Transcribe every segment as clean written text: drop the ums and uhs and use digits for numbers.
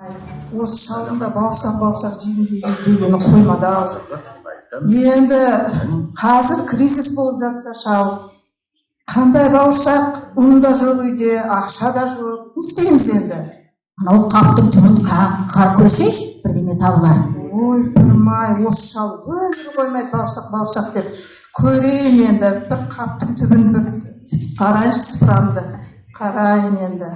Осы шалында бауырсақ жеймін дегені қоймады ау. Енді қазір кризис болып жатса шал, қандай бауырсақ, ұн да жоқ үйде, ақша да жоқ. Не істейміз енді? Анау қаптың түбін қар көрсейші, бірдеме табылар. Ой, тұрмай, осы шал өмір қоймайды бауырсақ деп. Көрейін енді, бір қаптың түбін бір қарайын сыпырамды. Қарайын енді.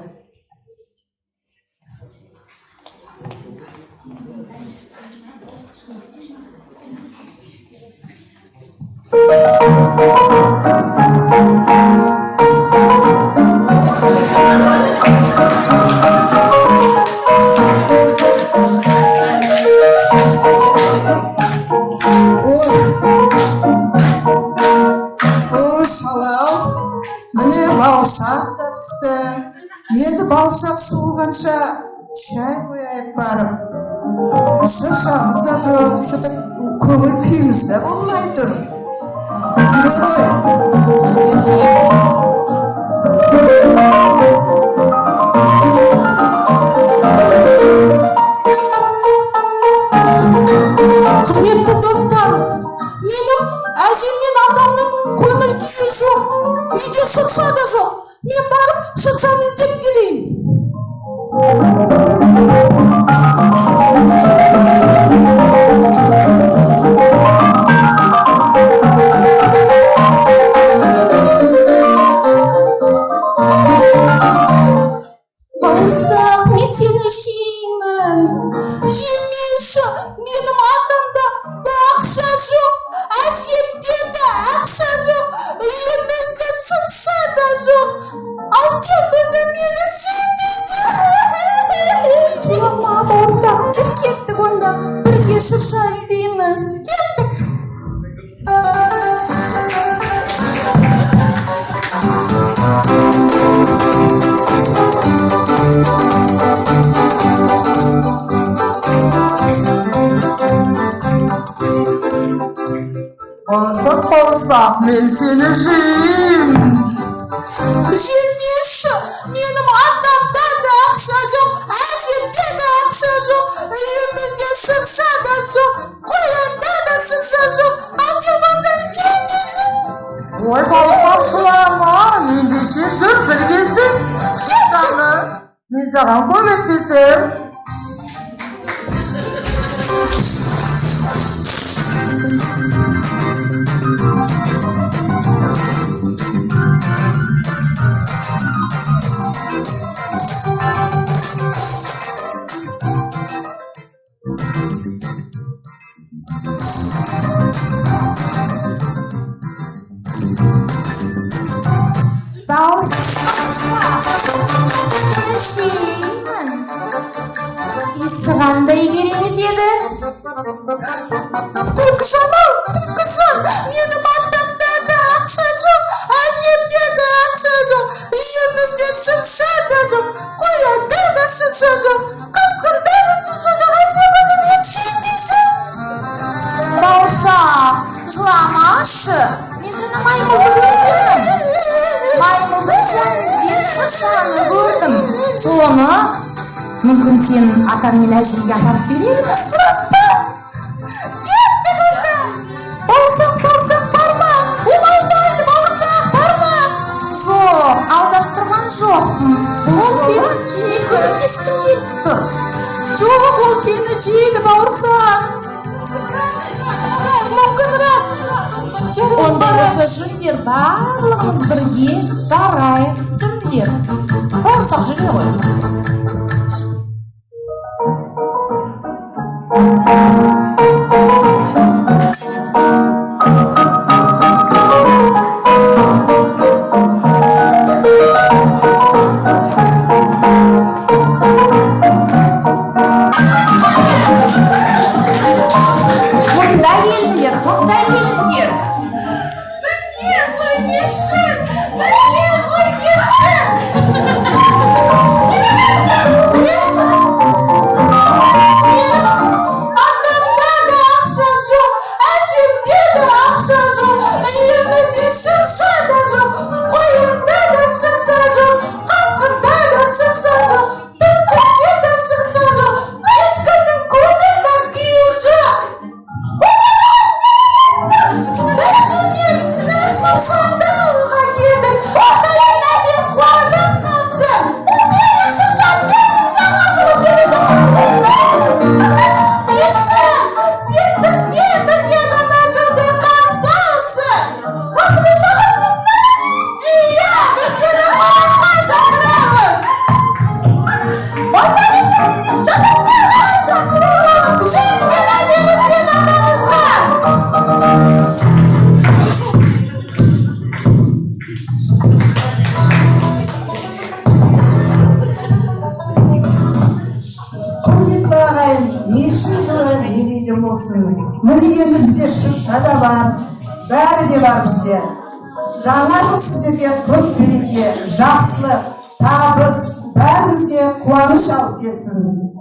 Енді бауырсақ суығанша шай қояйық барып. Шыршамыз да жоқ, что-то көңіл күйіміз де болмай тұр. Жүре ғой. Құрметті достарым, менің әжем мен атамның көңіл күйі жоқ, үйде шырша да жоқ. Мен барып шыршаны іздеп келейін. Бауырсақ, мен сені жеймін. Жемеші, менің атамда ақша жоқ, әжемде де ақша жоқ, үйімізде шырша да жоқ. Ал сен біздің мені жемейсің. Жылама бауырсақ, біз кеттік онда, бірге шырша іздейміз. Кеттік. Бауырсақ, мен сені жеймін. Жемеші, менің атамда да ақша жоқ, әжемде де ақша жоқ, үйімізде шырша да жоқ, қоянда да шырша жоқ. Ал сен болсаң жемейсің. Ой, бауырсақ, жылама, ендеше жүр біргесін. Шыршаны мен саған көмектесем. Есі қандай керемет еді. Түлкіжан-ау, Түлкіжан, менің атамда да ақша жоқ, әжемде де ақша жоқ, үйімізде шырша да жоқ, қоянда да шырша жоқ, қасқырда да шырша жоқ. Ал сен болсаң не жемейсің? Бауырсақ, жыламашы. Мен сені маймылды көрдім. Маймылдың жанында шыршаны көрдім. Соны мүмкін сен атаң мен әжеңге апарып берерміз. Кеттік онда. Бауырсақ, барма. Оңайдайды, бауырсақ, барма. Жоқ, алдап тұрған жоқпын. Ол сені көмектескім келіп тұр. Жоқ, ол сені жейді, бауырсақ. Мүмкін рас. Онда осы жүрдер барлығымыз бірге дарайық. Жүрдер. Бауырсақ жүре ғой. Мұнда келіңдер. Бірге қоймеші. мешін жылы мерейлі болсын. Міне енді бізде шырша да бар, бәрі де бар бізде. Жаңа жыл сіздерге көп береке, жақсылық, табыс, бәрімізге қуаныш алып келсін.